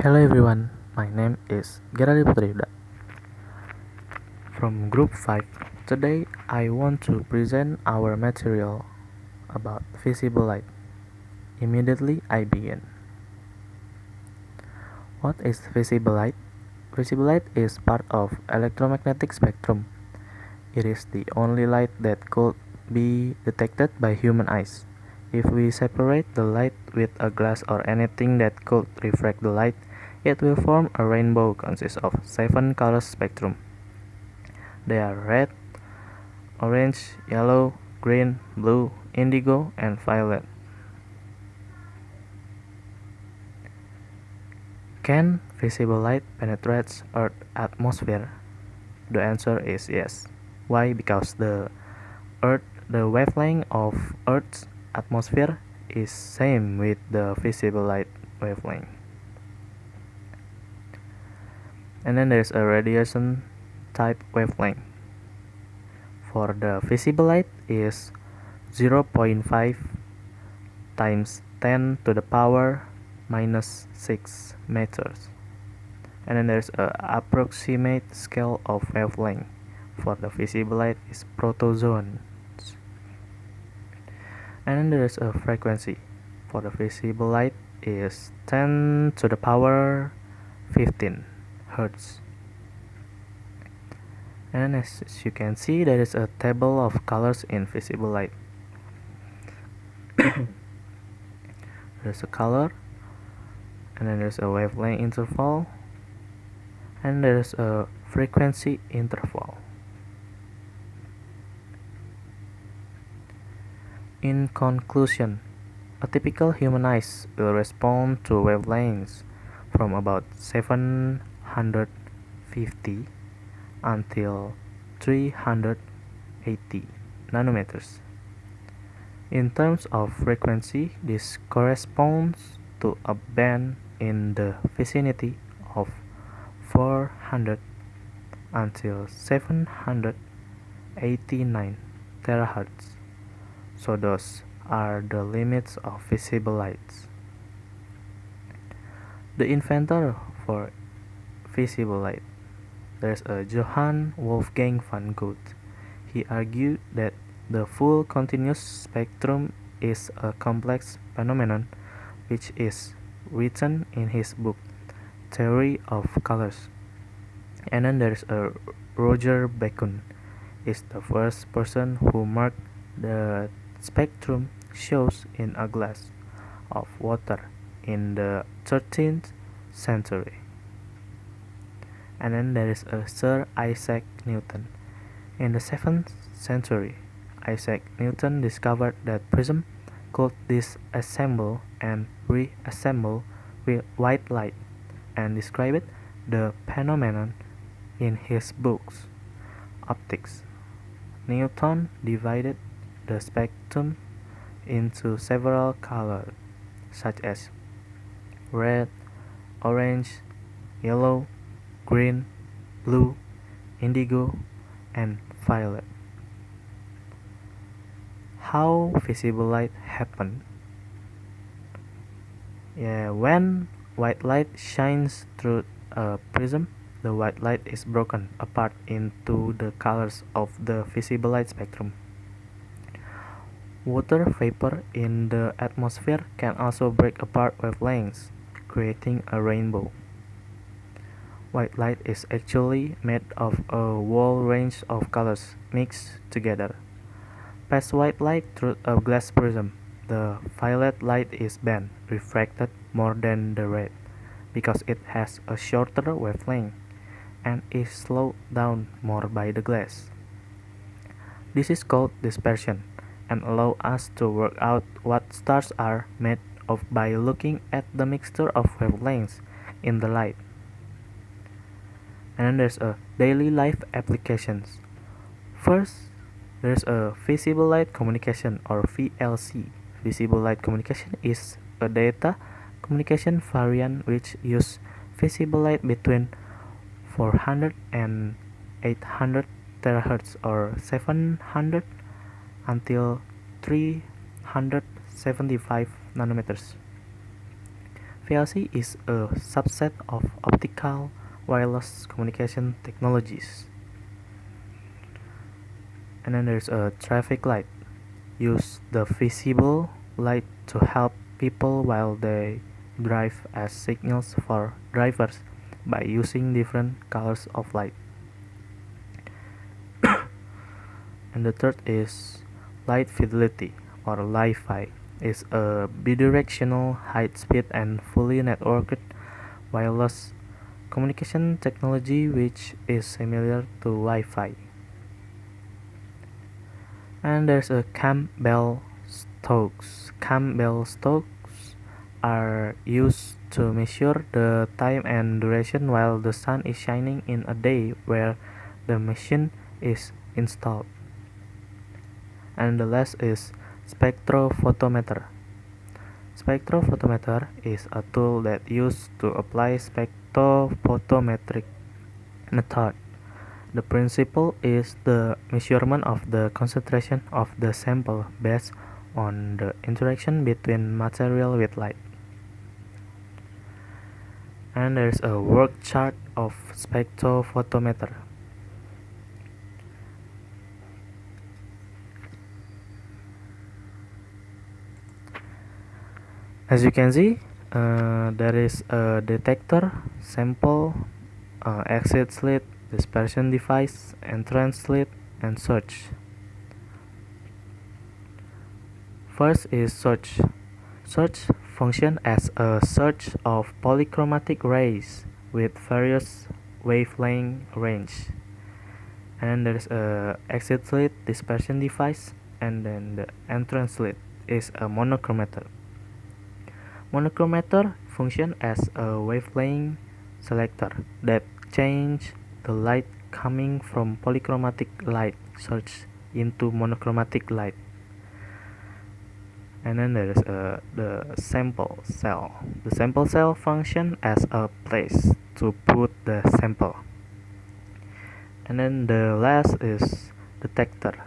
Hello everyone, my name is Geraldi Putra from Group 5. Today I want to present our material about visible light. Immediately I begin. What is visible light? Visible light is part of electromagnetic spectrum. It is the only light that could be detected by human eyes. If we separate the light with a glass or anything that could refract the light, it will form a rainbow consist of 7 color spectrum. They are red, orange, yellow, green, blue, indigo, and violet. Can visible light penetrate Earth's atmosphere? The answer is yes. Why? Because the wavelength of Earth's atmosphere is same with the visible light wavelength. And then there's a radiation type wavelength. For the visible light is 0.5 times 10 to the power minus 6 meters. And then there's a approximate scale of wavelength. For the visible light is protozoans. And then there's a frequency. For the visible light is 10 to the power 15 Hertz. And as you can see, there is a table of colors in visible light. There's a color, and then there's a wavelength interval, and there's a frequency interval. In conclusion, a typical human eye will respond to wavelengths from about 750 until 380 nanometers. In terms of frequency, this corresponds to a band in the vicinity of 400 until 789 terahertz. So those are the limits of visible lights. The inventor for visible light, there's a Johann Wolfgang von Goethe. He argued that the full continuous spectrum is a complex phenomenon, which is written in his book Theory of Colors. And then there's a Roger Bacon is the first person who marked the spectrum shows in a glass of water in the 13th century. And then there is a Sir Isaac Newton. In the 7th century, Isaac Newton discovered that prism could disassemble and reassemble with white light and described the phenomenon in his books Optics. Newton divided the spectrum into several colors such as red, orange, yellow, green, blue, indigo, and violet. How visible light happen? When white light shines through a prism, the white light is broken apart into the colors of the visible light spectrum. Water vapor in the atmosphere can also break apart wavelengths, creating a rainbow. White light is actually made of a whole range of colors mixed together. Pass white light through a glass prism. The violet light is bent, refracted more than the red, because it has a shorter wavelength and is slowed down more by the glass. This is called dispersion and allow us to work out what stars are made of by looking at the mixture of wavelengths in the light. And then there's a daily life applications. First, there's a visible light communication or VLC. Visible light communication is a data communication variant which use visible light between 400 and 800 terahertz or 700 until 375 nanometers. VLC is a subset of optical wireless communication technologies. And then there's a traffic light. Use the visible light to help people while they drive as signals for drivers by using different colors of light. And the third is light fidelity, or Li-Fi. Is a bidirectional, high-speed and fully networked wireless communication technology which is similar to Wi-Fi. And there's a Campbell stokes. Campbell stokes are used to measure the time and duration while the sun is shining in a day where the machine is installed. And the last is spectrophotometer. Spectrophotometer is a tool that used to apply spectrophotometric method. The principle is the measurement of the concentration of the sample based on the interaction between material with light. And there's a work chart of spectrophotometer. As you can see, there is a detector, sample, exit slit, dispersion device, entrance slit, and search. First is search. Search functions as a search of polychromatic rays with various wavelength range. And there is a exit slit, dispersion device, and then the entrance slit is a monochromator. Monochromator functions as a wavelength selector that changes the light coming from polychromatic light source into monochromatic light. And then there is the sample cell. The sample cell functions as a place to put the sample. And then the last is detector.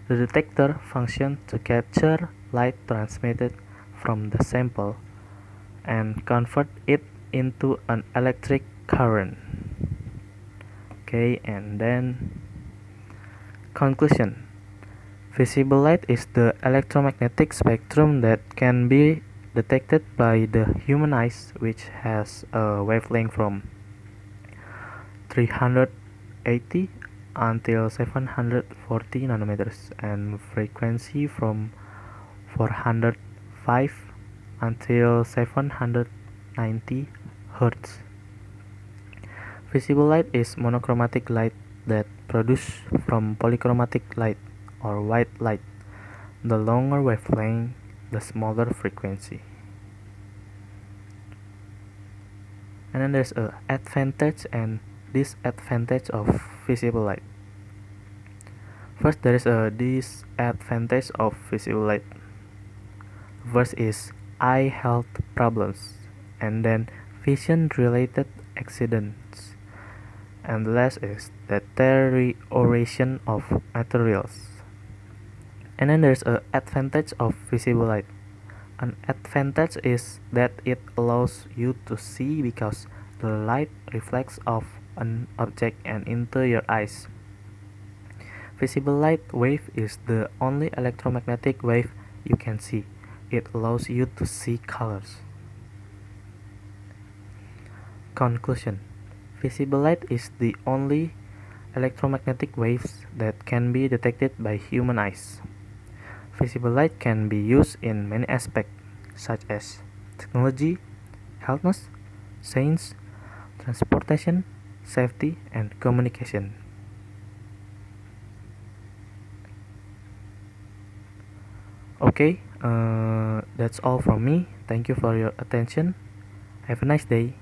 The detector functions to capture light transmitted from the sample and convert it into an electric current. Okay, and then conclusion. Visible light is the electromagnetic spectrum that can be detected by the human eyes, which has a wavelength from 380 until 740 nanometers and frequency from 405 until 790 Hz. Visible light is monochromatic light that produced from polychromatic light or white light. The longer wavelength, the smaller frequency. And then there's a advantage and disadvantage of visible light. First, there is a disadvantage of visible light. First is eye health problems, and then vision related accidents, and the last is deterioration of materials. And then there's a advantage of visible light. An advantage is that it allows you to see because the light reflects off an object and into your eyes. Visible light wave is the only electromagnetic wave you can see. It allows you to see colors. Conclusion. Visible light is the only electromagnetic waves that can be detected by human eyes. Visible light can be used in many aspects, such as technology, health, science, transportation, safety, and communication. Okay, that's all from me. Thank you for your attention. Have a nice day.